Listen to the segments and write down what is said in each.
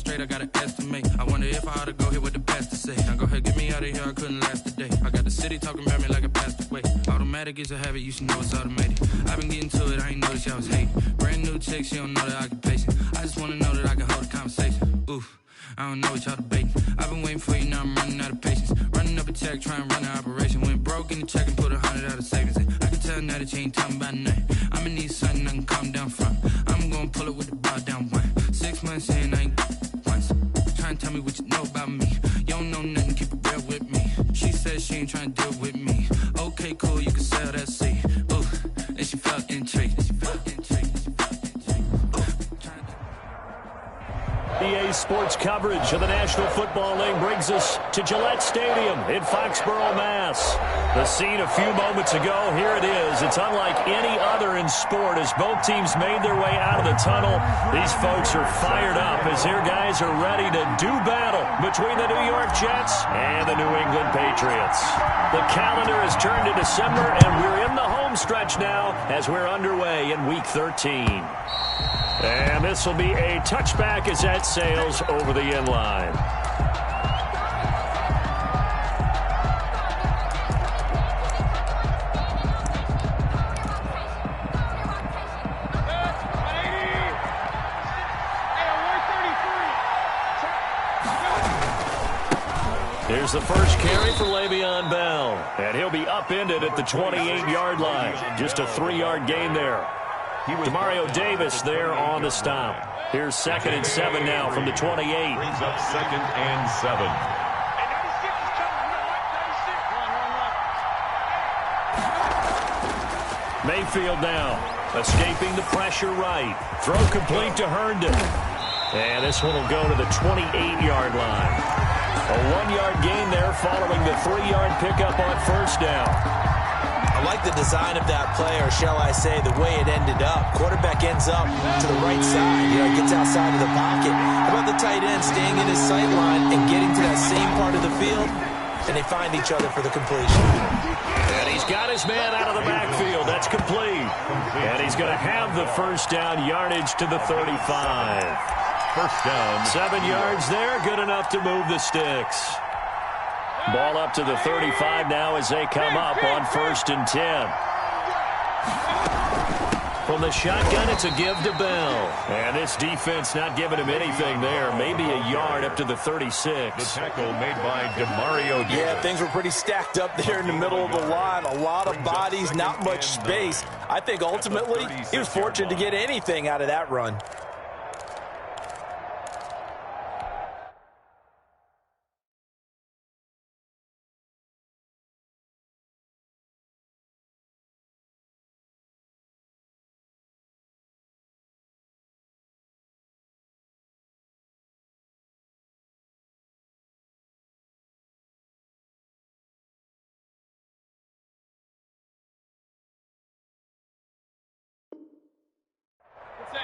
straight, I gotta estimate. I wonder if I ought to go here with the best to say. Now go ahead, get me out of here, I couldn't last a day. I got the city talking about me like a passed away. Automatic is a habit, you should know it's automated. I've been getting to it, I ain't noticed y'all was hating. Brand new chick, she don't know the occupation. I just wanna know that I can hold a conversation. Oof, I don't know what y'all debating. I've been waiting for you, now I'm running out of patience. Running up a check, trying to run an operation. Went broke in the check and put 100 out of savings in. I can tell now that you ain't talking about nothing. I'ma need something I can calm down from. I'm gonna pull it with the bar down one. 6 months in, I ain't once. Trying to tell me what you know about me. You don't know nothing, keep it real with me. She said she ain't trying to deal with me. Okay, cool, you can sell that seat. Ooh, and she felt intrigued. EA Sports coverage of the National Football League brings us to Gillette Stadium in Foxborough, Mass. The scene a few moments ago, here it is. It's unlike any other in sport as both teams made their way out of the tunnel. These folks are fired up as their guys are ready to do battle between the New York Jets and the New England Patriots. The calendar has turned to December, and we're in the home stretch now as we're underway in Week 13. And this will be a touchback as that sails over the end line. Here's the first carry for Le'Veon Bell. And he'll be upended at the 28-yard line. Just a 3-yard gain there. Demario Davis there on the stop. Here's 2nd and 7 now from the 28. Brings up 2nd and 7. Mayfield now, escaping the pressure right. Throw complete to Herndon. And this one will go to the 28-yard line. A 1-yard gain there following the 3-yard pickup on first down. I like the design of that play, or shall I say the way it ended up. Quarterback ends up to the right side. He gets outside of the pocket. How about the tight end staying in his sight line and getting to that same part of the field? And they find each other for the completion. And he's got his man out of the backfield. That's complete. And he's going to have the first down, yardage to the 35. First down. 7 yards there, good enough to move the sticks. Ball up to the 35 now as they come up on 1st and 10. From the shotgun, it's a give to Bell. And this defense not giving him anything there. Maybe a yard up to the 36. The tackle made by Demario Davis. Yeah, things were pretty stacked up there in the middle of the line. A lot of bodies, not much space. I think ultimately he was fortunate to get anything out of that run.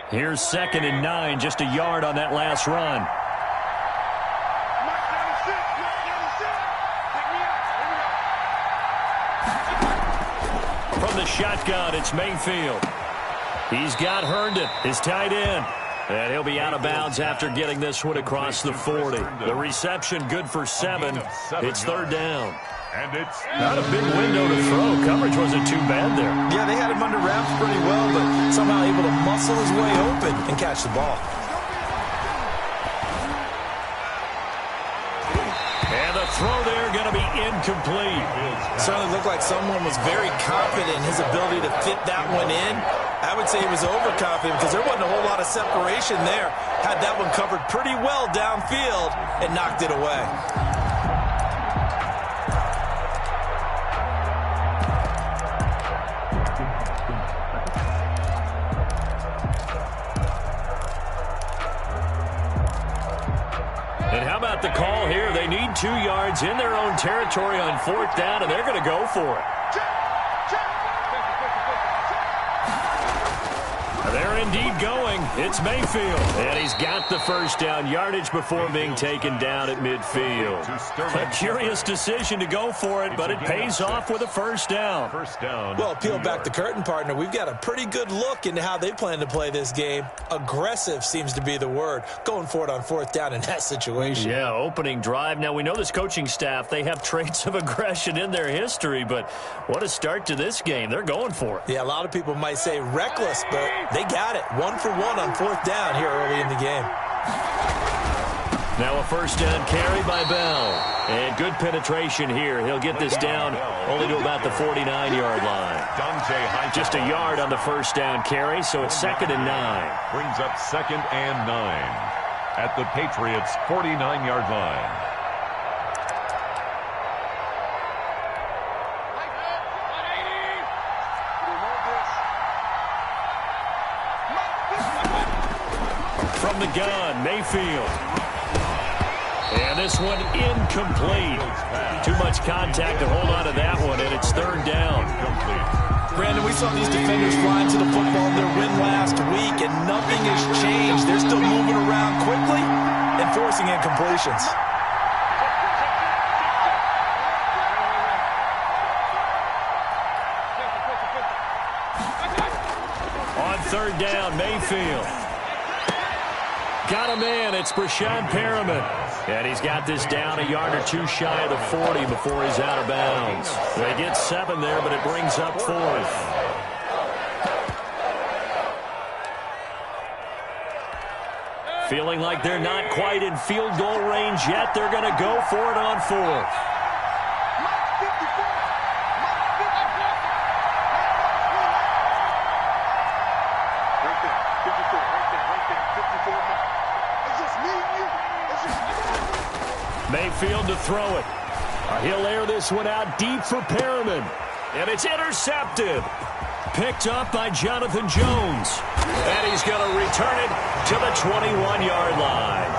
Here's 2nd and 9, just a yard on that last run. From the shotgun, it's Mayfield. He's got Herndon, his tight end. And he'll be out of bounds after getting this one across the 40. The reception good for 7. It's 3rd down. And it's not a big window to throw. Coverage wasn't too bad there. Yeah, they had him under wraps pretty well, but somehow able to muscle his way open and catch the ball. And the throw there going to be incomplete. Certainly looked like someone was very confident in his ability to fit that one in. I would say he was overconfident because there wasn't a whole lot of separation there. Had that one covered pretty well downfield and knocked it away. And how about the call here? They need 2 yards in their own territory on 4th down, and they're going to go for it. There They're indeed going. It's Mayfield. And he's got the first down yardage before being taken down at midfield. A curious decision to go for it, but it pays off with a first down. Well, peel back the curtain, partner. We've got a pretty good look into how they plan to play this game. Aggressive seems to be the word. Going for it on fourth down in that situation. Yeah, opening drive. Now, we know this coaching staff, they have traits of aggression in their history, but what a start to this game. They're going for it. Yeah, a lot of people might say reckless, but they got it. 1 for 1 on fourth down here early in the game. Now a first down carry by Bell. And good penetration here. He'll get this down only to about the 49-yard line. Just a yard on the first down carry, so it's 2nd and 9. Brings up 2nd and 9 at the Patriots' 49-yard line. From the gun, Mayfield. And this one incomplete. Too much contact to hold on to that one, and it's 3rd down. Brandon, we saw these defenders flying to the football in their win last week, and nothing has changed. They're still moving around quickly and forcing incompletions. On 3rd down, Mayfield. Got a man. It's Brashad Perriman. And he's got this down a yard or two shy of the 40 before he's out of bounds. They get 7 there, but it brings up 4th. Feeling like they're not quite in field goal range yet. They're going to go for it on 4th. Mayfield to throw it. He'll air this one out deep for Perriman. And it's intercepted. Picked up by Jonathan Jones. And he's going to return it to the 21-yard line.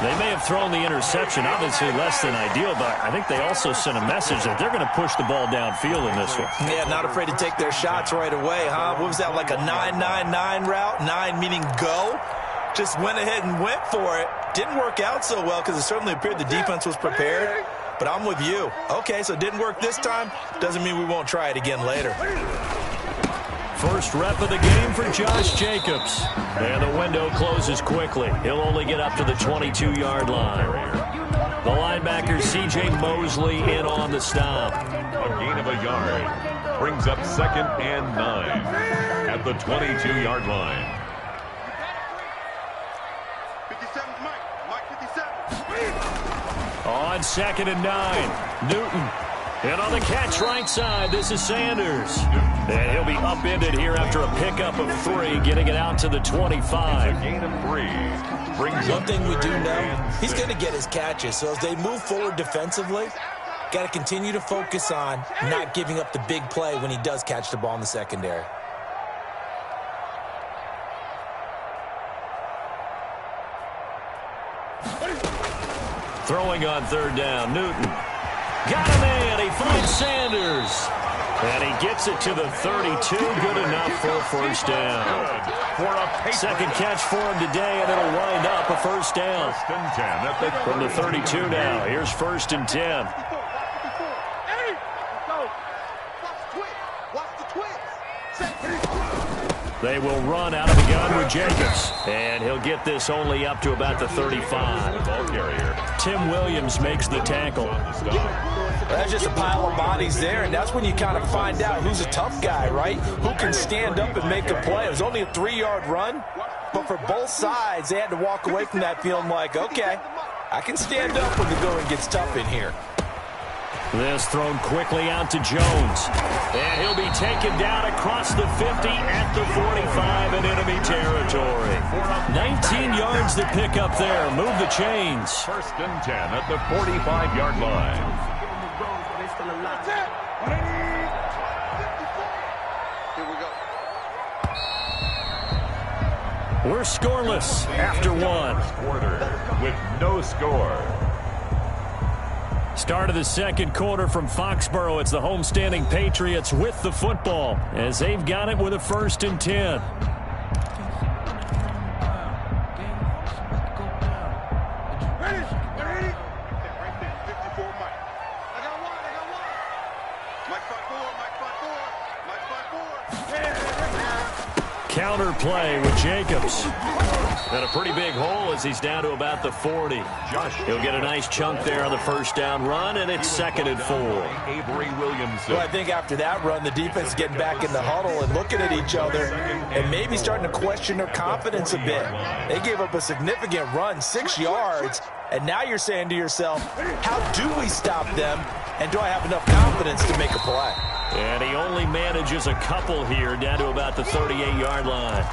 They may have thrown the interception, obviously less than ideal, but I think they also sent a message that they're going to push the ball downfield in this one. Yeah, not afraid to take their shots right away, huh? What was that, like a 9-9-9 route? 9 meaning go? Just went ahead and went for it. Didn't work out so well because it certainly appeared the defense was prepared. But I'm with you. Okay, so it didn't work this time. Doesn't mean we won't try it again later. First rep of the game for Josh Jacobs. And the window closes quickly. He'll only get up to the 22-yard line. The linebacker, C.J. Mosley, in on the stop. A gain of a yard. Brings up 2nd and 9 at the 22-yard line. On 2nd and 9, Newton. And on the catch right side, this is Sanders. And he'll be upended here after a pickup of 3, getting it out to the 25. A gain of 3. Brings One thing we do know, he's going to get his catches. So as they move forward defensively, got to continue to focus on not giving up the big play when he does catch the ball in the secondary. Throwing on 3rd down, Newton. Got a man. He finds Sanders. And he gets it to the 32. Good enough for a first down. Second catch for him today, and it'll wind up a first down. From the 32 now. Here's 1st and 10. They will run out of the gun with Jacobs. And he'll get this only up to about the 35. Ball carrier. Tim Williams makes the tackle. That's just a pile of bodies there, and that's when you kind of find out who's a tough guy, right? Who can stand up and make a play. It was only a 3-yard run, but for both sides, they had to walk away from that feeling like, okay, I can stand up when the going gets tough in here. This thrown quickly out to Jones. And he'll be taken down across the 50 at the 45 in enemy territory. 19 yards to pick up there. Move the chains. 1st and 10 at the 45-yard line. We're scoreless after 1. Quarter with no score. Start of the second quarter from Foxborough. It's the homestanding Patriots with the football as they've got it with a 1st and 10. quarter play with Jacobs. And a pretty big hole as he's down to about the 40. He'll get a nice chunk there on the first down run, and it's 2nd and 4. Well, I think after that run, the defense is getting back in the huddle and looking at each other and maybe starting to question their confidence a bit. They gave up a significant run, 6 yards, and now you're saying to yourself, how do we stop them, and do I have enough confidence to make a play? And he only manages a couple here down to about the 38-yard line.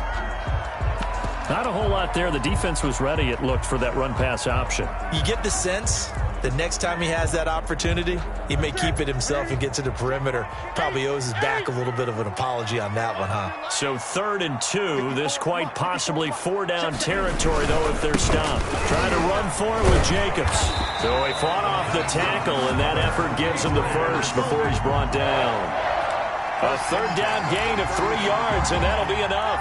Not a whole lot there. The defense was ready, it looked, for that run-pass option. You get the sense that next time he has that opportunity, he may keep it himself and get to the perimeter. Probably owes his back a little bit of an apology on that one, huh? So 3rd and 2. This quite possibly 4-down territory, though, if they're stopped. Trying to run for it with Jacobs. So he fought off the tackle, and that effort gives him the first before he's brought down. A 3rd down gain of 3 yards, and that'll be enough.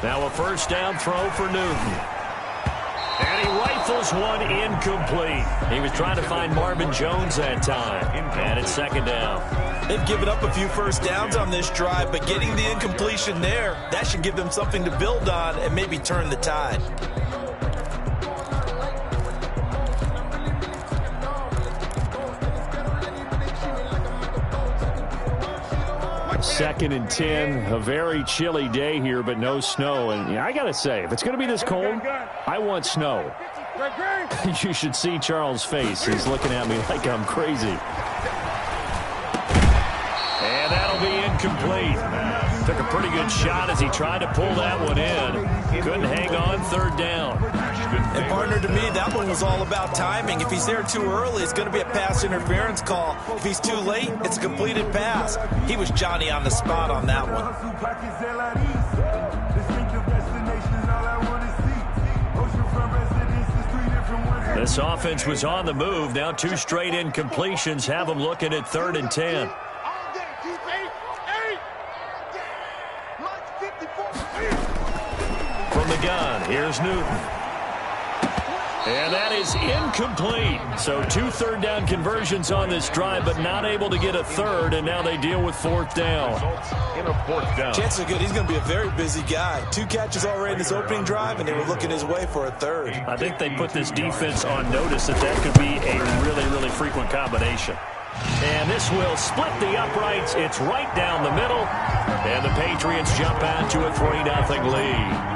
Now a 1st down throw for Newton. And he rifles one incomplete. He was trying to find Marvin Jones that time. And it's 2nd down. They've given up a few 1st downs on this drive, but getting the incompletion there, that should give them something to build on and maybe turn the tide. 2nd and 10. A very chilly day here, but no snow. And yeah, I got to say, if it's going to be this cold, I want snow. You should see Charles' face. He's looking at me like I'm crazy. And that'll be incomplete. Took a pretty good shot as he tried to pull that one in. Couldn't hang on. 3rd down. And partner, to me, that one was all about timing. If he's there too early, it's going to be a pass interference call. If he's too late, it's a completed pass. He was Johnny on the spot on that one. This offense was on the move. Now 2 straight incompletions have them looking at 3rd and 10. From the gun, here's Newton. And that is incomplete. So 2 3rd down conversions on this drive, but not able to get a 3rd, and now they deal with 4th down. In a 4th down. Chances are good he's going to be a very busy guy. 2 catches already in this opening drive, and they were looking his way for a 3rd. I think they put this defense on notice that that could be a really, really frequent combination. And this will split the uprights. It's right down the middle. And the Patriots jump out to a 3-0 lead.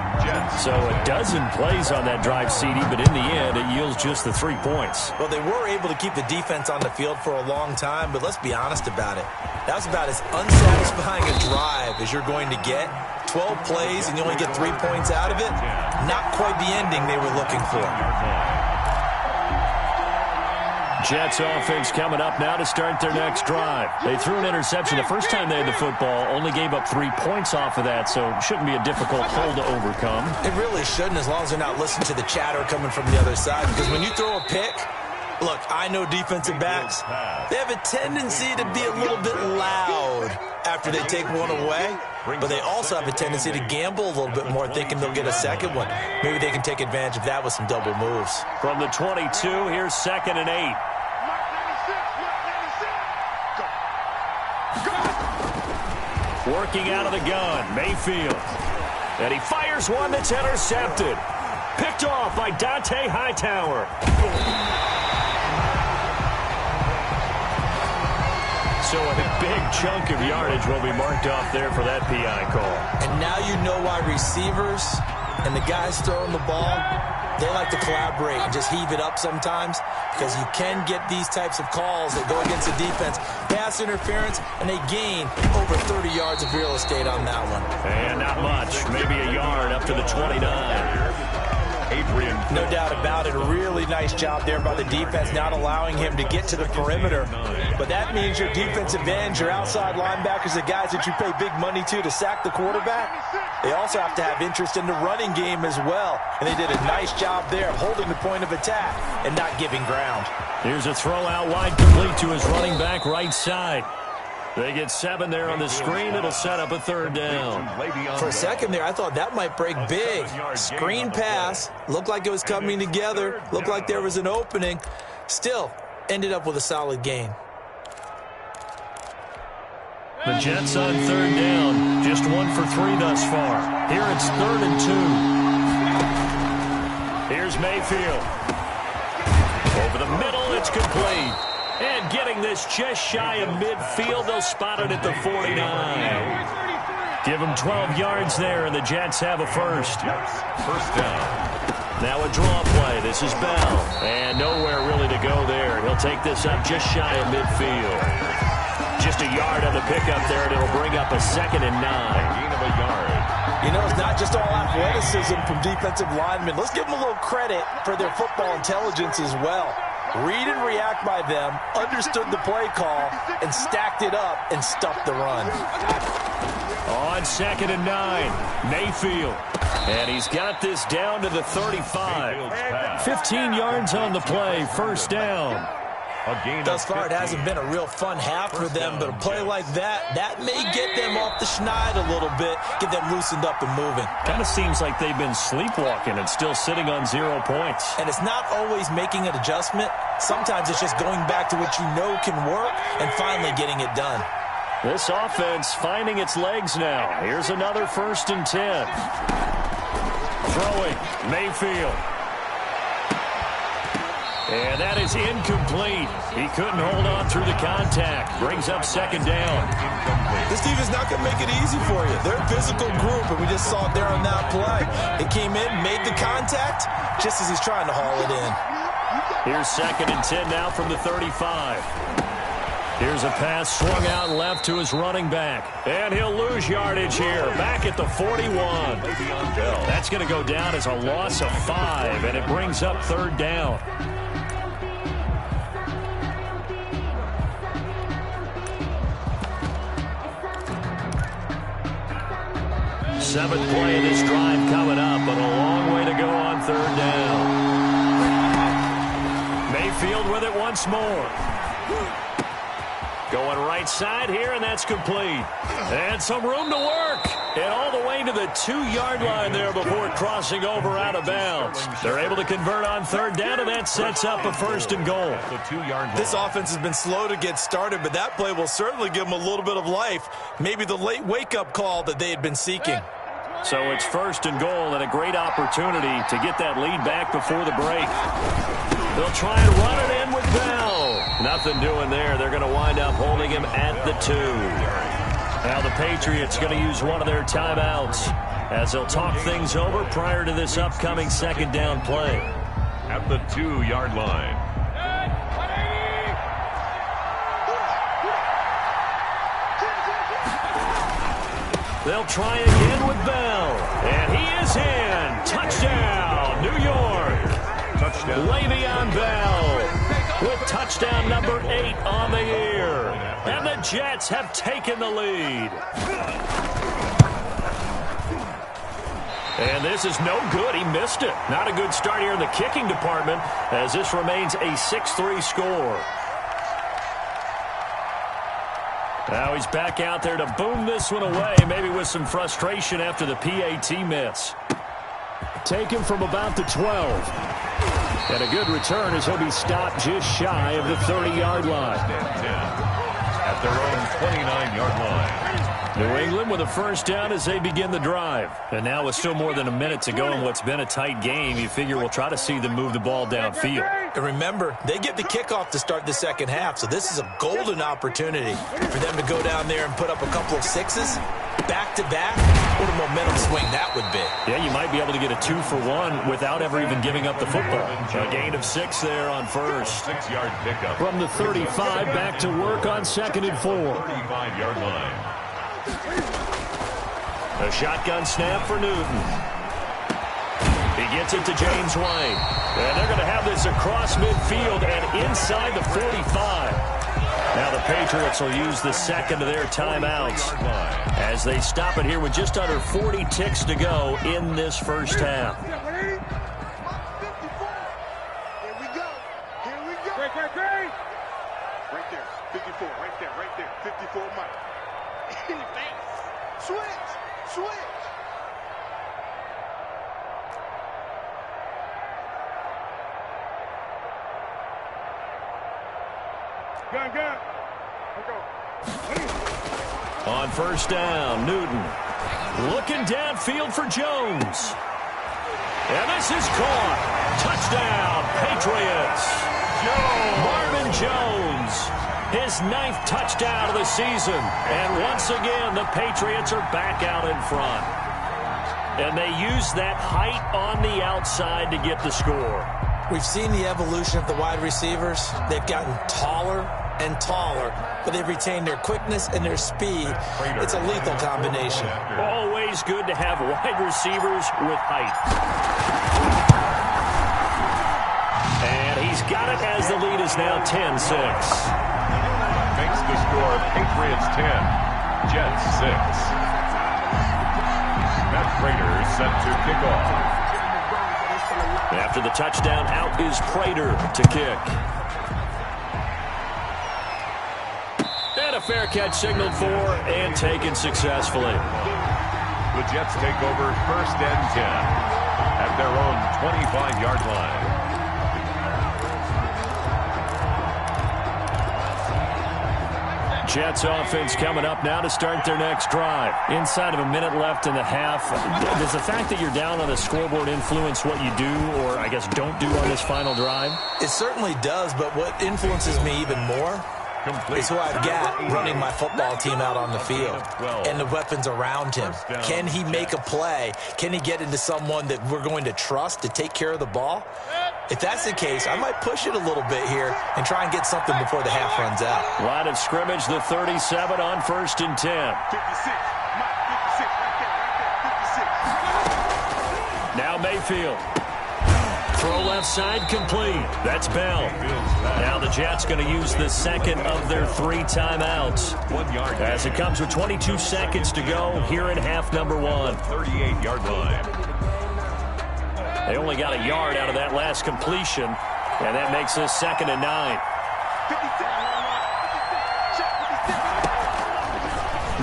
So a dozen plays on that drive, CD, but in the end, it yields just the 3 points. Well, they were able to keep the defense on the field for a long time, but let's be honest about it. That was about as unsatisfying a drive as you're going to get. 12 plays and you only get 3 points out of it. Not quite the ending they were looking for. Jets offense coming up now to start their next drive. They threw an interception the first time they had the football, only gave up 3 points off of that, so it shouldn't be a difficult hole to overcome. It really shouldn't, as long as they're not listening to the chatter coming from the other side, because when you throw a pick, look, I know defensive backs, they have a tendency to be a little bit loud after they take one away, but they also have a tendency to gamble a little bit more, thinking they'll get a second one. Maybe they can take advantage of that with some double moves. From the 22, here's 2nd and 8. Working out of the gun, Mayfield. And he fires one that's intercepted. Picked off by Dante Hightower. So a big chunk of yardage will be marked off there for that PI call. And now you know why receivers and the guys throwing the ball, they like to collaborate and just heave it up sometimes, because you can get these types of calls that go against the defense. Pass interference, and they gain over 30 yards of real estate on that one. And not much, maybe a yard up to the 29. No doubt about it. A really nice job there by the defense, not allowing him to get to the perimeter. But that means your defensive ends, your outside linebackers, the guys that you pay big money to sack the quarterback, they also have to have interest in the running game as well. And they did a nice job there of holding the point of attack and not giving ground. Here's a throw out wide, complete to his running back right side. They get 7 there on the screen. It'll set up a 3rd down. For a second there, I thought that might break big. Screen pass. Looked like it was coming together. Looked like there was an opening. Still, ended up with a solid gain. The Jets on 3rd down. Just 1 for 3 thus far. Here it's 3rd and 2. Here's Mayfield. Over the middle, it's complete. And getting this just shy of midfield, they'll spot it at the 49. Give them 12 yards there, and the Jets have a first. First down. Now a draw play. This is Bell. And nowhere really to go there. He'll take this up just shy of midfield. Just a yard on the pickup there, and it'll bring up a 2nd and 9. Gain of a yard. You know, it's not just all athleticism from defensive linemen. Let's give them a little credit for their football intelligence as well. Read and react by them, understood the play call, and stacked it up and stuffed the run. On 2nd and 9, Mayfield. And he's got this down to the 35. 15 yards on the play, first down. Thus far, it hasn't been a real fun half for them, but a play like that may get them off the schneid a little bit, get them loosened up and moving. Kind of seems like they've been sleepwalking and still sitting on 0 points. And it's not always making an adjustment. Sometimes it's just going back to what you know can work and finally getting it done. This offense finding its legs now. Here's another 1st and 10. Throwing, Mayfield. And that is incomplete. He couldn't hold on through the contact. Brings up 2nd down. This defense is not going to make it easy for you. They're a physical group, and we just saw it there on that play. It came in, made the contact, just as he's trying to haul it in. Here's 2nd and 10 now from the 35. Here's a pass swung out left to his running back. And he'll lose yardage here. Back at the 41. That's going to go down as a loss of 5, and it brings up 3rd down. 7th play of this drive coming up, but a long way to go on 3rd down. Mayfield with it once more. Going right side here, and that's complete. And some room to work. And all the way to the 2-yard line there before crossing over out of bounds. They're able to convert on 3rd down, and that sets up a 1st and goal. This offense has been slow to get started, but that play will certainly give them a little bit of life. Maybe the late wake-up call that they had been seeking. So it's 1st and goal, and a great opportunity to get that lead back before the break. They'll try and run it in with Bell. Nothing doing there. They're going to wind up holding him at the 2. Now the Patriots going to use one of their timeouts as they'll talk things over prior to this upcoming 2nd down play. At the 2-yard line. They'll try again with Bell. And he is in. Touchdown, New York. Touchdown. Le'Veon Bell with touchdown number 8 on the year. And the Jets have taken the lead. And this is no good. He missed it. Not a good start here in the kicking department as this remains a 6-3 score. Now he's back out there to boom this one away, maybe with some frustration after the PAT miss. Taken from about the 12. And a good return as he'll be stopped just shy of the 30-yard line. At their own 29-yard line. New England with a 1st down as they begin the drive. And now with still more than a minute to go in what's been a tight game, you figure we'll try to see them move the ball downfield. And remember, they get the kickoff to start the 2nd half, so this is a golden opportunity for them to go down there and put up a couple of 6s back-to-back. What a momentum swing that would be. Yeah, you might be able to get a 2-for-1 without ever even giving up the football. A gain of 6 there on 1st. 6-yard pickup. From the 35, back to work on 2nd and 4. 35-yard line. A shotgun snap for Newton. He gets it to James White. And they're going to have this across midfield and inside the 45. Now the Patriots will use the second of their timeouts as they stop it here with just under 40 ticks to go in this first half. Here we go. Here we go. Great. Right there. 54. Right there. 54 Mike. Switch. Gun. On first down, Newton looking downfield for Jones. And this is caught. Touchdown, Patriots. Marvin Jones, his 9th touchdown of the season. And once again, the Patriots are back out in front. And they use that height on the outside to get the score. We've seen the evolution of the wide receivers. They've gotten taller and taller, but they've retained their quickness and their speed. It's a lethal combination. Always good to have wide receivers with height. And he's got it as the lead is now 10-6. Makes the score Patriots 10, Jets 6. Matt Prater set to kick off. After the touchdown, out is Prater to kick. And a fair catch signaled for and taken successfully. The Jets take over first and 10 at their own 25-yard line. Jets offense coming up now to start their next drive. Inside of a minute left in the half, does the fact that you're down on the scoreboard influence what you do or, I guess, don't do on this final drive? It certainly does, but what influences me even more is who I've got running my football team out on the field and the weapons around him. Can he make a play? Can he get into someone that we're going to trust to take care of the ball? If that's the case, I might push it a little bit here and try and get something before the half runs out. Line of scrimmage, the 37 on first and 10. 56. Now Mayfield. Throw left side complete. That's Bell. Now the Jets going to use the second of their 3 timeouts. 1 yard as it comes with 22 seconds to go here in half number 1. 38-yard line. They only got a yard out of that last completion, and that makes this 2nd and 9.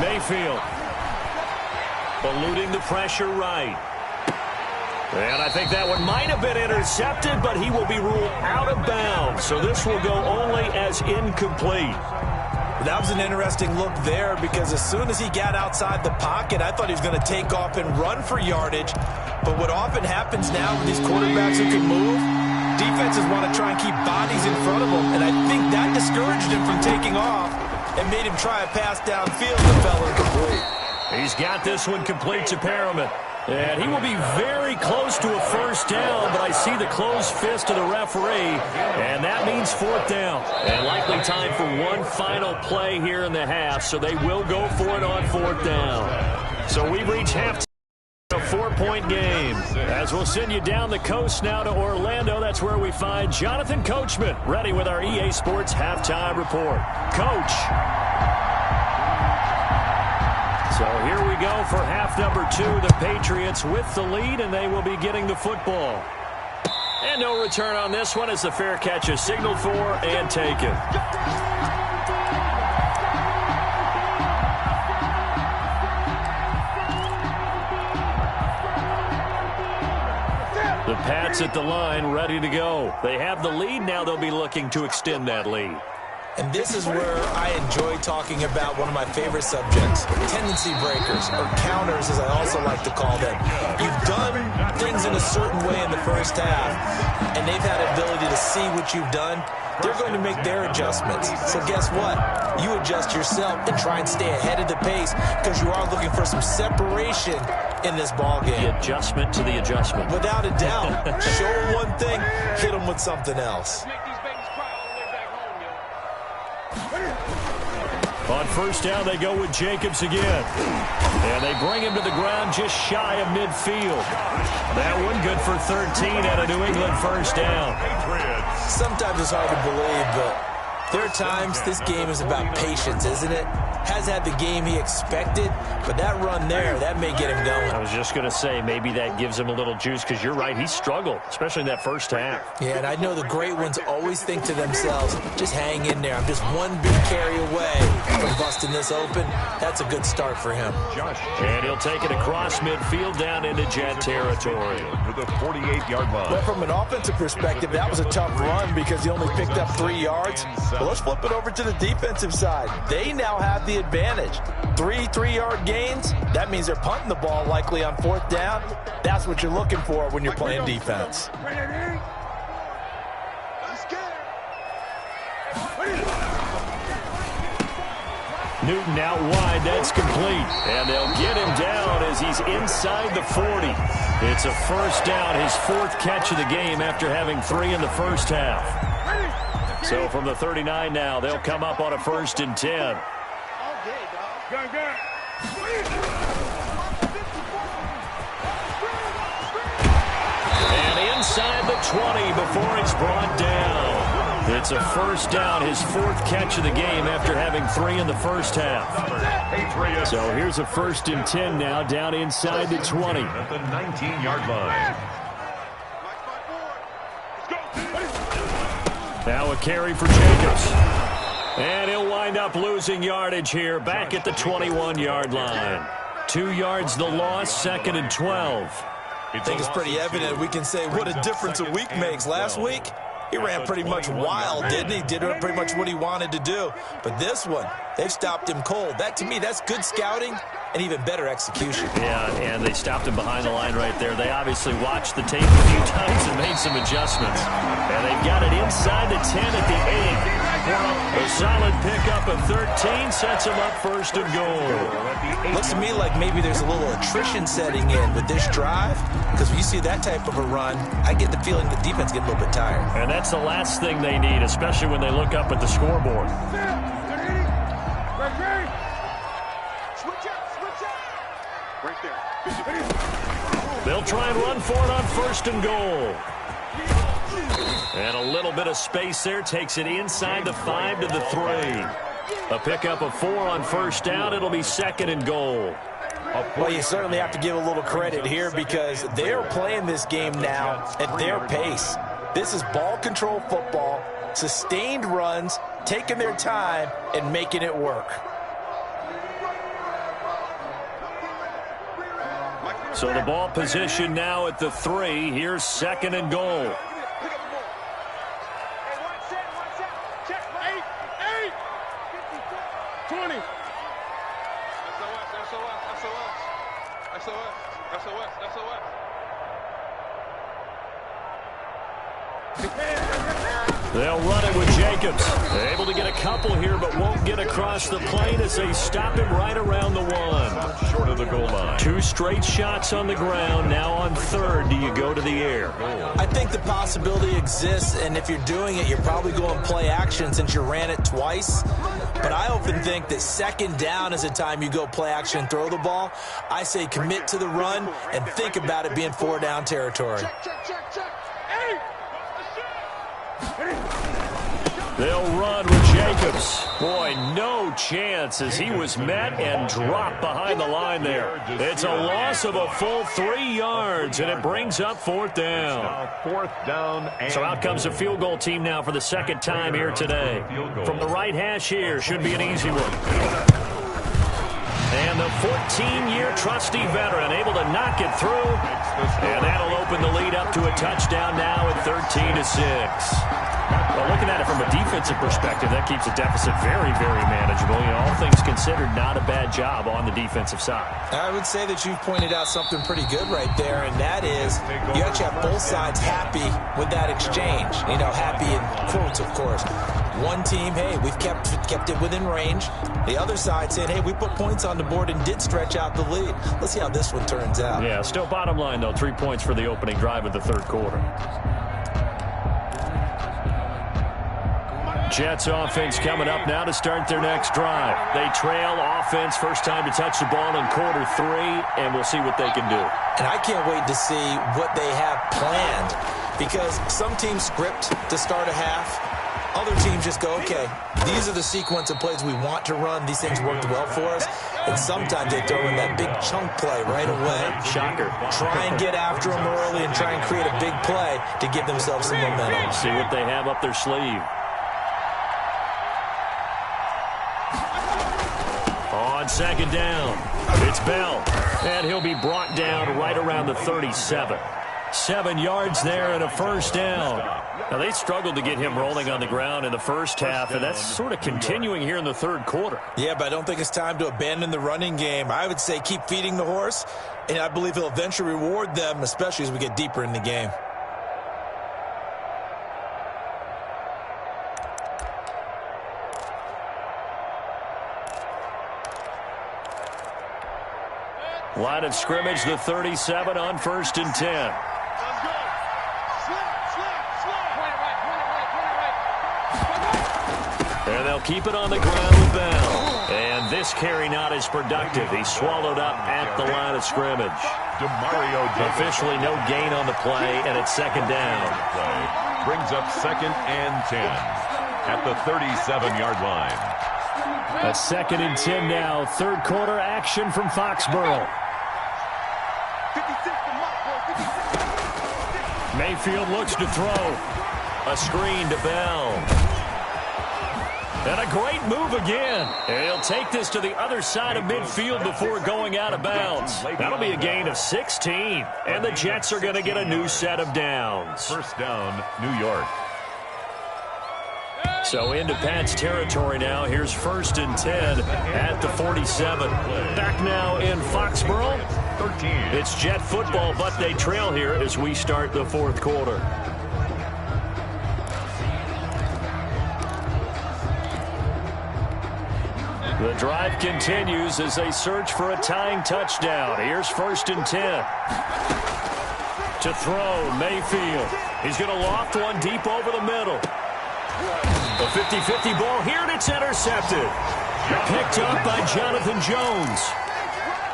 Mayfield eluding the pressure right. And I think that one might have been intercepted, but he will be ruled out of bounds. So this will go only as incomplete. That was an interesting look there because as soon as he got outside the pocket, I thought he was going to take off and run for yardage. But what often happens now with these quarterbacks who can move, defenses want to try and keep bodies in front of them. And I think that discouraged him from taking off and made him try a pass downfield that fell incomplete. He's got this one complete to Perriman. And he will be very close to a first down, but I see the closed fist of the referee, and that means 4th down. And likely time for one final play here in the half, so they will go for it on 4th down. So we've reached halftime. A 4-point game. As we'll send you down the coast now to Orlando, that's where we find Jonathan Coachman, ready with our EA Sports Halftime Report. Coach. So here we go for half number 2. The Patriots with the lead, and they will be getting the football. And no return on this one as the fair catch is signaled for and taken. The Pats at the line, ready to go. They have the lead. Now they'll be looking to extend that lead. And this is where I enjoy talking about one of my favorite subjects, tendency breakers, or counters as I also like to call them. You've done things in a certain way in the first half, and they've had ability to see what you've done. They're going to make their adjustments. So guess what? You adjust yourself and try and stay ahead of the pace because you are looking for some separation in this ball game. The adjustment to the adjustment. Without a doubt. Show them one thing, hit them with something else. On first down, they go with Jacobs again. And they bring him to the ground just shy of midfield. That one good for 13 at a New England first down. Sometimes it's hard to believe, but there are times this game is about patience, isn't it? Has had the game he expected, but that run there, that may get him going. I was just going to say, maybe that gives him a little juice, because you're right, he struggled, especially in that first half. Yeah, and I know the great ones always think to themselves, just hang in there. I'm just one big carry away from busting this open. That's a good start for him. And he'll take it across midfield down into Jet territory. To the 48-yard line. Well, from an offensive perspective, that was a tough run because he only picked up 3 yards. But let's flip it over to the defensive side. They now have the advantage. 3 3-yard gains, that means they're punting the ball likely on 4th down. That's what you're looking for when you're playing defense. Newton out wide, that's complete. And they'll get him down as he's inside the 40. It's a first down, his 4th catch of the game after having 3 in the first half. So from the 39 now, they'll come up on a 1st and 10. And inside the 20 before it's brought down. It's a first down, his 4th catch of the game after having 3 in the first half. So here's a 1st and 10 now, down inside the 20. At the 19-yard line. Now a carry for Jacobs. And he'll wind up losing yardage here, back at the 21-yard line. 2 yards the loss, 2nd and 12. I think it's pretty evident. We can say what a difference a week makes. Last week, he ran pretty much wild, didn't he? Did pretty much what he wanted to do. But this one, they've stopped him cold. That, to me, that's good scouting and even better execution. Yeah, and they stopped him behind the line right there. They obviously watched the tape a few times and made some adjustments. And they've got it inside the 10 at the 8. A solid pickup of 13 sets him up 1st and goal. Looks to me like maybe there's a little attrition setting in with this drive, because when you see that type of a run, I get the feeling the defense gets a little bit tired. And that's the last thing they need, especially when they look up at the scoreboard. They'll try and run for it on 1st and goal. And a little bit of space there takes it inside the 5 to the 3. A pickup of 4 on 1st down. It'll be 2nd and goal. Well, you certainly have to give a little credit here because they're playing this game now at their pace. This is ball control football, sustained runs, taking their time and making it work. So the ball position now at the 3. Here's 2nd and goal. 20. They'll run it with Jacobs. They're able to get a couple here, but won't get across the plane as they stop him right around the 1. Short of the goal line. 2 straight shots on the ground. Now on 3rd, do you go to the air? I think the possibility exists, and if you're doing it, you're probably going play action since you ran it twice. But I often think that 2nd down is the time you go play action and throw the ball. I say commit to the run and think about it being 4 down territory. They'll run with Jacobs. Boy, no chance as he was met and dropped behind the line there. It's a loss of a full 3 yards, and it brings up 4th down. 4th down. So out comes a field goal team now for the 2nd time here today. From the right hash here, should be an easy one. And the 14-year trusty veteran able to knock it through. And that'll open the lead up to a touchdown now at 13-6. Well, looking at it from a defensive perspective, that keeps the deficit very, very manageable. You know, all things considered, not a bad job on the defensive side. I would say that you've pointed out something pretty good right there, and that is you actually have both sides happy with that exchange. You know, happy in quotes, of course. One team, hey, we've kept it within range. The other side saying, hey, we put points on the board and did stretch out the lead. Let's see how this one turns out. Yeah, still bottom line, though, 3 points for the opening drive of the 3rd quarter. Jets offense coming up now to start their next drive. They trail offense, first time to touch the ball in quarter 3, and we'll see what they can do. And I can't wait to see what they have planned, because some teams script to start a half. Other teams just go, okay, these are the sequence of plays we want to run. These things worked well for us. And sometimes they throw in that big chunk play right away. Shocker. Try and get after them early and try and create a big play to give themselves some momentum. See what they have up their sleeve. On second down, it's Bell. And he'll be brought down right around the 37. 7 yards there and a first down. Now, they struggled to get him rolling on the ground in the first half, and that's sort of continuing here in the third quarter. Yeah, but I don't think it's time to abandon the running game. I would say keep feeding the horse, and I believe he'll eventually reward them, especially as we get deeper in the game. Line of scrimmage, the 37 on 1st and 10. And they'll keep it on the ground with Bell. And this carry not as productive. He's swallowed up at the line of scrimmage. Officially no gain on the play, and it's second down. Brings up 2nd and 10 at the 37-yard line. A 2nd and 10 now. Third quarter action from Foxborough. Mayfield looks to throw. A screen to Bell. And a great move again. And he'll take this to the other side of midfield before going out of bounds. That'll be a gain of 16. And the Jets are going to get a new set of downs. First down, New York. So into Pat's territory now. Here's 1st and 10 at the 47. Back now in Foxborough. 13. It's Jet football, but they trail here as we start the fourth quarter. The drive continues as they search for a tying touchdown. Here's 1st and 10. To throw, Mayfield. He's going to loft one deep over the middle. A 50-50 ball here, and it's intercepted. Picked up by Jonathan Jones.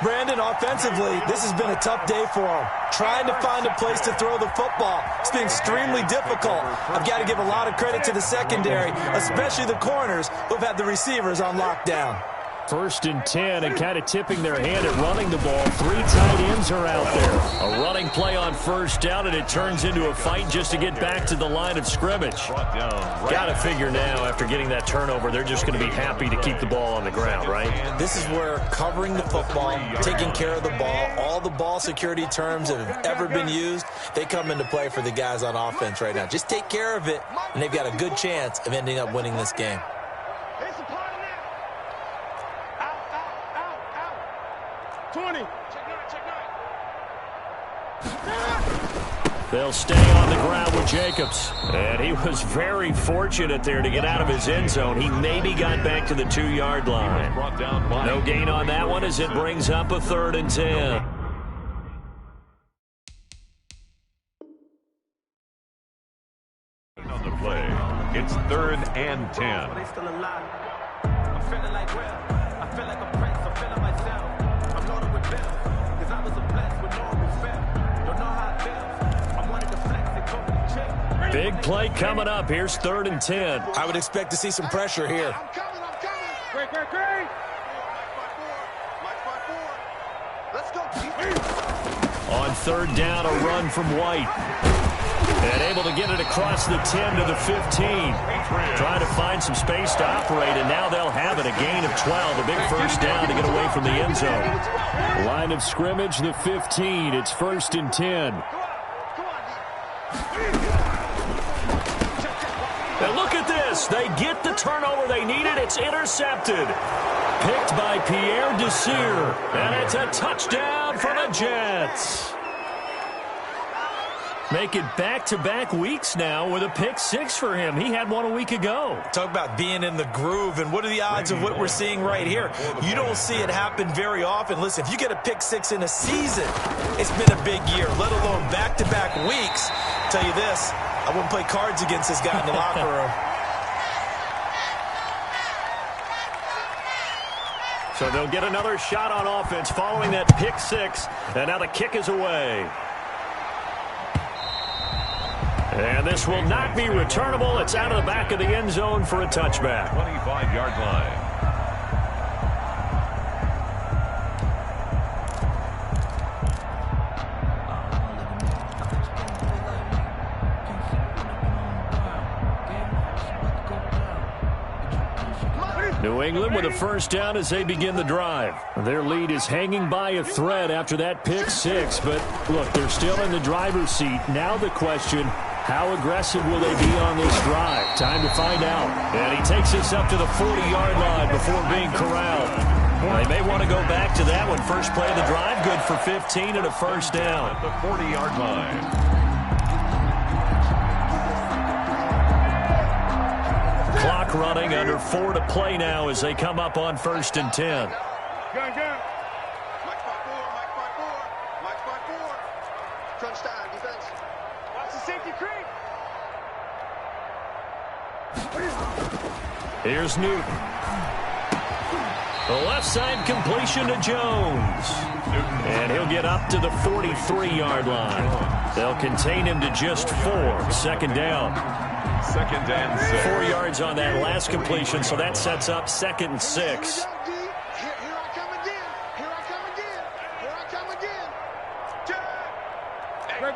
Brandon, offensively, this has been a tough day for him. Trying to find a place to throw the football. It's been extremely difficult. I've got to give a lot of credit to the secondary, especially the corners who've had the receivers on lockdown. 1st and 10, and kind of tipping their hand at running the ball. 3 tight ends are out there. A running play on 1st down, and it turns into a fight just to get back to the line of scrimmage. Got to figure now, after getting that turnover, they're just going to be happy to keep the ball on the ground, right? This is where covering the football, taking care of the ball, all the ball security terms that have ever been used, they come into play for the guys on offense right now. Just take care of it, and they've got a good chance of ending up winning this game. 20. They'll stay on the ground with Jacobs. And he was very fortunate there to get out of his end zone. He maybe got back to the 2-yard line. No gain on that one as it brings up a 3rd and 10. On the play, it's 3rd and 10. I'm feeling like I feel like a prince. I'm feeling myself. I'm loaded with bills, cause I was a blessed with no respect. Don't know how it feels. I wanted to flex and go for the check. Big play coming up. Here's 3rd and 10. I would expect to see some pressure here. I'm coming. Great. Let's go. On 3rd down, a run from White. And able to get it across the 10 to the 15. Trying to find some space to operate, and now they'll have it. A gain of 12, a big first down to get away from the end zone. Line of scrimmage, the 15. It's 1st and 10. And look at this. They get the turnover they needed. It's intercepted. Picked by Pierre Desir. And it's a touchdown for the Jets. Make it back-to-back weeks now with a pick 6 for him. He had one a week ago. Talk about being in the groove, and what are the odds of what we're seeing right here? You don't see it happen very often. Listen, if you get a pick 6 in a season, it's been a big year, let alone back-to-back weeks. I'll tell you this, I wouldn't play cards against this guy in the locker room. So they'll get another shot on offense following that pick six. And now the kick is away. And this will not be returnable. It's out of the back of the end zone for a touchback. 25-yard line. New England with a first down as they begin the drive. Their lead is hanging by a thread after that pick six. But, look, they're still in the driver's seat. Now the question, how aggressive will they be on this drive? Time to find out. And he takes us up to the 40-yard line before being corralled. They may want to go back to that one. First play of the drive, good for 15 and a first down. At the 40-yard line. Clock running, under 4 to play now as they come up on 1st and 10. Gun. Mike 5-4, Mike 5-4. Crunch time, defense. Watch the safety creep. Here's Newton. The left side completion to Jones. And he'll get up to the 43-yard line. They'll contain him to just 4. Second down. 2nd and 6. 4 yards on that last completion, so that sets up 2nd and 6. Here I come again.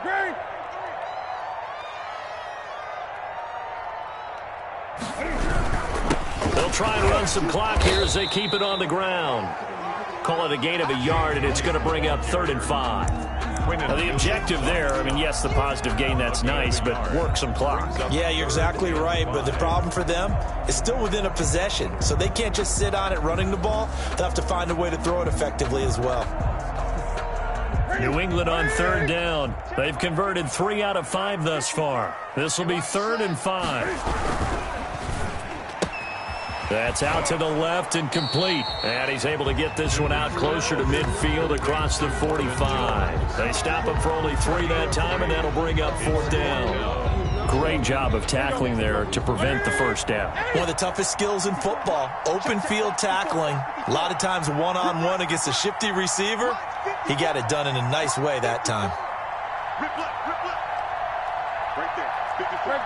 Great. They'll try and run some clock here as they keep it on the ground. Call it a gain of a yard, and it's going to bring up 3rd and 5. Now, the objective there, I mean, yes, the positive gain, that's nice, but work some clock. Yeah, you're exactly right, but the problem for them is still within a possession, so they can't just sit on it running the ball. They'll have to find a way to throw it effectively as well. New England on 3rd down. They've converted 3 out of 5 thus far. This will be 3rd and 5. That's out to the left and complete. And he's able to get this one out closer to midfield across the 45. They stop him for only 3 that time, and that'll bring up 4th down. Great job of tackling there to prevent the first down. One of the toughest skills in football, open field tackling. A lot of times one-on-one against a shifty receiver. He got it done in a nice way that time. Rip left. Right there. 54. 54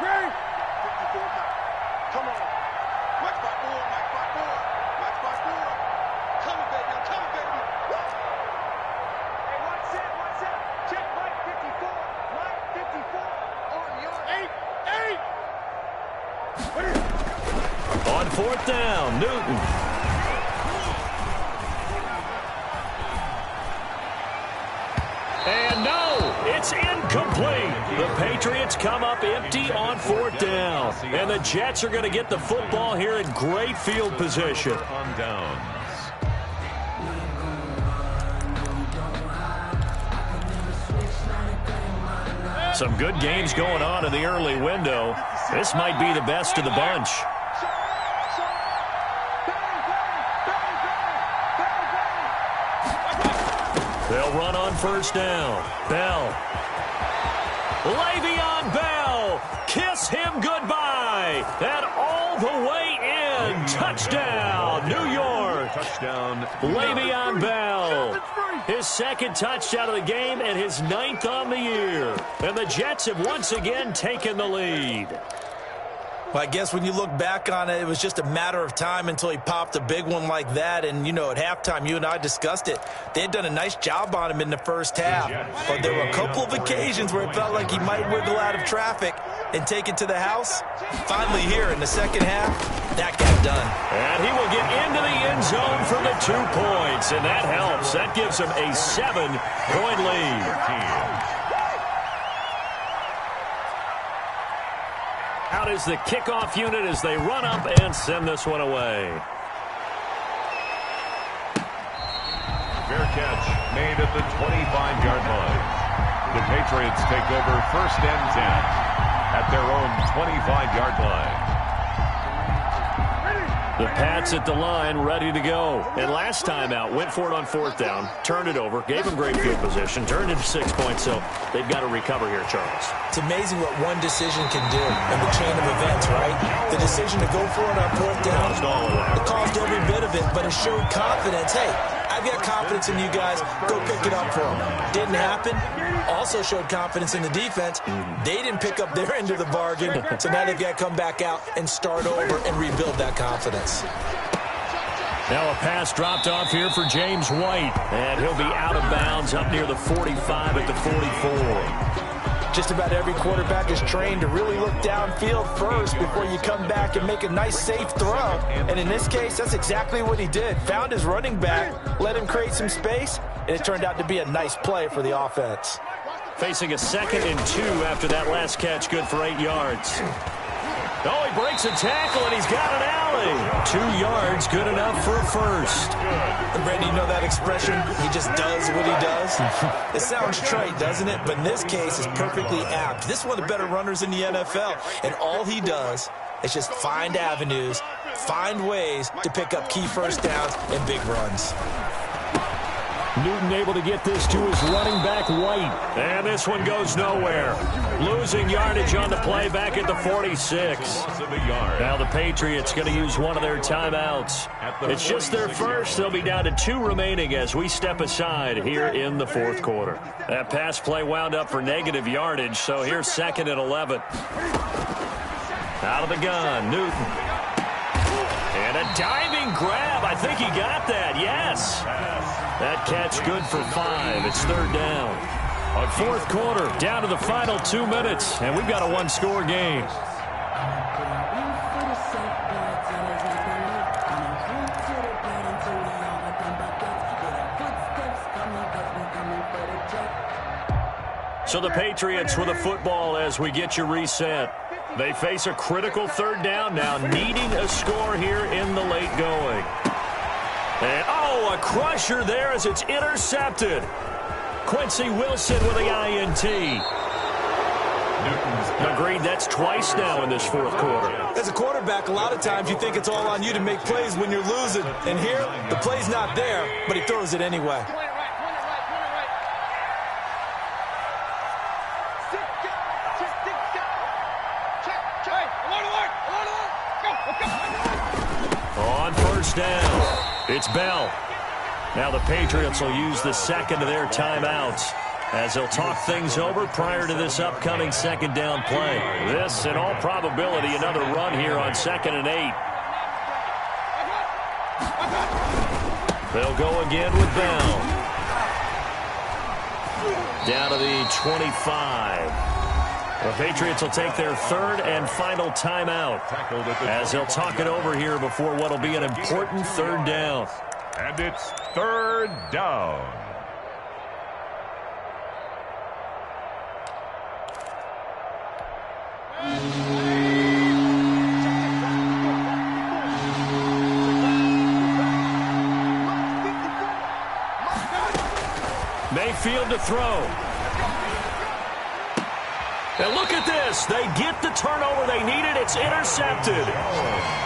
now. Come on. Mike 5-4. Coming, baby. Woo! Hey, watch that. Check Mike 54. Mike 54 on your 8. On 4th down, Newton. And no, it's incomplete. The Patriots come up empty on 4th down. And the Jets are going to get the football here in great field position. On downs. Some good games going on in the early window. This might be the best of the bunch. They'll run on 1st down. Bell. Le'Veon Bell. Kiss him goodbye. And all the way in. Touchdown, New York. Touchdown. Le'Veon Bell. His 2nd touchdown of the game and his 9th on the year. And the Jets have once again taken the lead. Well, I guess when you look back on it, it was just a matter of time until he popped a big one like that. And, you know, at halftime, you and I discussed it. They had done a nice job on him in the first half. But there were a couple of occasions where it felt like he might wiggle out of traffic and take it to the house. Finally here in the second half, that got done. And he will get into the end zone for the 2 points. And that helps. That gives him a 7-point lead. Out is the kickoff unit as they run up and send this one away. Fair catch made at the 25-yard line. The Patriots take over 1st and 10 at their own 25-yard line. The Pats at the line, ready to go. And last time out, went for it on 4th down, turned it over, gave them great field position, turned into 6 points, so they've got to recover here, Charles. It's amazing what one decision can do in the chain of events, right? The decision to go for it on 4th down, it caused every bit of it, but it showed confidence. Hey, I've got confidence in you guys. Go pick it up for them. Didn't happen. Also showed confidence in the defense. They didn't pick up their end of the bargain, so now they've got to come back out and start over and rebuild that confidence. Now a pass dropped off here for James White, and he'll be out of bounds up near the 45 at the 44. Just about every quarterback is trained to really look downfield first before you come back and make a nice, safe throw. And in this case, that's exactly what he did. Found his running back, let him create some space, and it turned out to be a nice play for the offense. Facing a 2nd and 2 after that last catch, good for 8 yards. Oh, he breaks a tackle, and he's got an alley. 2 yards, good enough for a first. And Brandon, you know that expression? He just does what he does? It sounds trite, doesn't it? But in this case, it's perfectly apt. This is one of the better runners in the NFL, and all he does is just find avenues, find ways to pick up key first downs and big runs. Newton able to get this to his running back, White. And this one goes nowhere. Losing yardage on the play back at the 46. Now the Patriots going to use one of their timeouts. It's just their first. They'll be down to 2 remaining as we step aside here in the 4th quarter. That pass play wound up for negative yardage, so here's 2nd and 11. Out of the gun, Newton. And a diving grab. I think he got that, yes. That catch good for 5. It's 3rd down. 4th quarter, down to the final 2 minutes, and we've got a 1-score game. So the Patriots with a football as we get you reset. They face a critical 3rd down now, needing a score here in the late going. And, oh, a crusher there as it's intercepted. Quincy Wilson with the INT. Agreed, that's twice now in this 4th quarter. As a quarterback, a lot of times you think it's all on you to make plays when you're losing. And here, the play's not there, but he throws it anyway. On 1st down, it's Bell. Now the Patriots will use the 2nd of their timeouts as they'll talk things over prior to this upcoming 2nd down play. This, in all probability, another run here on 2nd and 8. They'll go again with Bell. Down to the 25. The Patriots will take their 3rd and final timeout as they'll talk it over here before what will be an important 3rd down. And it's 3rd down. Mayfield to throw. And look at this. They get the turnover they needed. It's intercepted.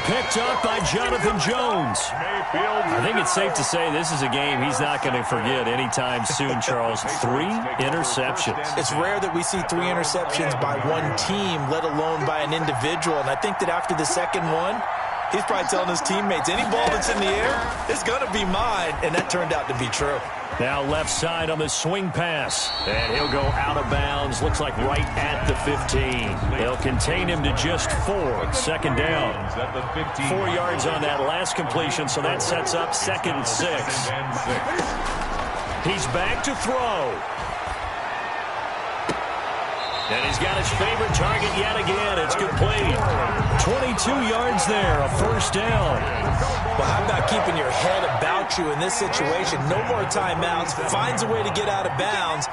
Picked up by Jonathan Jones. I think it's safe to say this is a game he's not going to forget anytime soon, Charles. 3 interceptions. It's rare that we see 3 interceptions by one team, let alone by an individual. And I think that after the 2nd one, he's probably telling his teammates, any ball that's in the air is going to be mine. And that turned out to be true. Now left side on the swing pass. And he'll go out of bounds. Looks like right at the 15. They'll contain him to just 4. 2nd down. 4 yards on that last completion, so that sets up 2nd and 6. He's back to throw. And he's got his favorite target yet again. It's complete. 22 yards there, a 1st down. Well, how about keeping your head about you in this situation? No more timeouts. Finds a way to get out of bounds.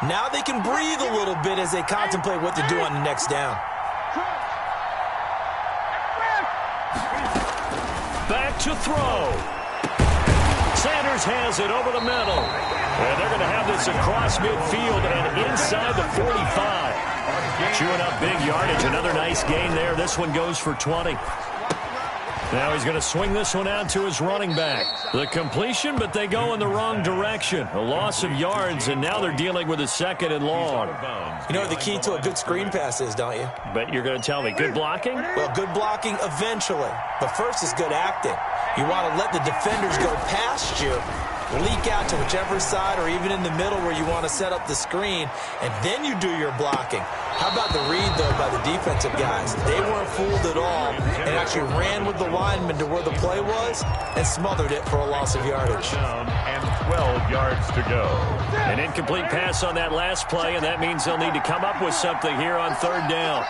Now they can breathe a little bit as they contemplate what to do on the next down. Back to throw. Sanders has it over the middle. And they're going to have this across midfield and inside the 45. Chewing up big yardage. Another nice gain there. This one goes for 20. Now he's going to swing this one out to his running back. The completion, but they go in the wrong direction. A loss of yards, and now they're dealing with a 2nd and long. You know what the key to a good screen pass is, don't you? But you're going to tell me good blocking? Well, good blocking eventually. But first is good acting. You want to let the defenders go past you, leak out to whichever side or even in the middle where you want to set up the screen, and then you do your blocking. How about the read, though, by the defensive guys? They weren't fooled at all and actually ran with the lineman to where the play was and smothered it for a loss of yardage. And 12 yards to go. An incomplete pass on that last play, and that means they'll need to come up with something here on 3rd down.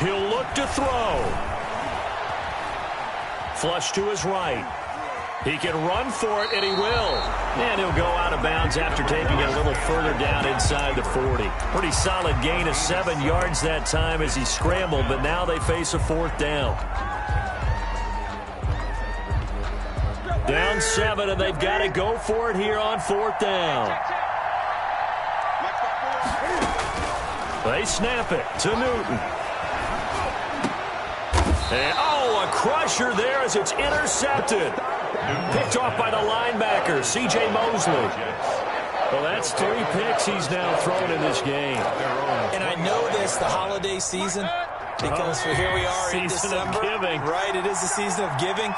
He'll look to throw. Flush to his right. He can run for it, and he will. And he'll go out of bounds after taking it a little further down inside the 40. Pretty solid gain of 7 yards that time as he scrambled, but now they face a 4th down. Down 7, and they've got to go for it here on 4th down. They snap it to Newton. And, a crusher there as it's intercepted. Picked off by the linebacker, C.J. Mosley. Well, that's 3 picks he's now thrown in this game. And I know this, the holiday season, because here we are in December. Season of giving. Right, it is the season of giving.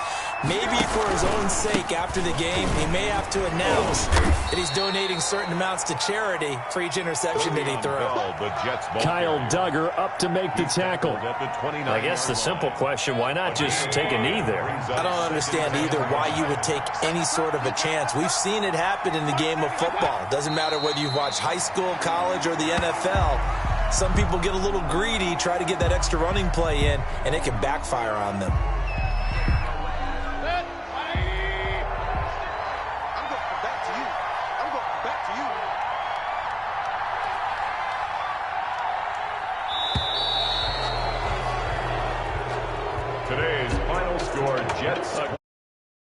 Maybe for his own sake after the game, he may have to announce that he's donating certain amounts to charity for each interception that he threw. Kyle Duggar up to make the tackle. I guess the simple question, why not just take a knee there? I don't understand either why you would take any sort of a chance. We've seen it happen in the game of football. It doesn't matter whether you've watched high school, college, or the NFL. Some people get a little greedy, try to get that extra running play in, and it can backfire on them. Today's final score, Jets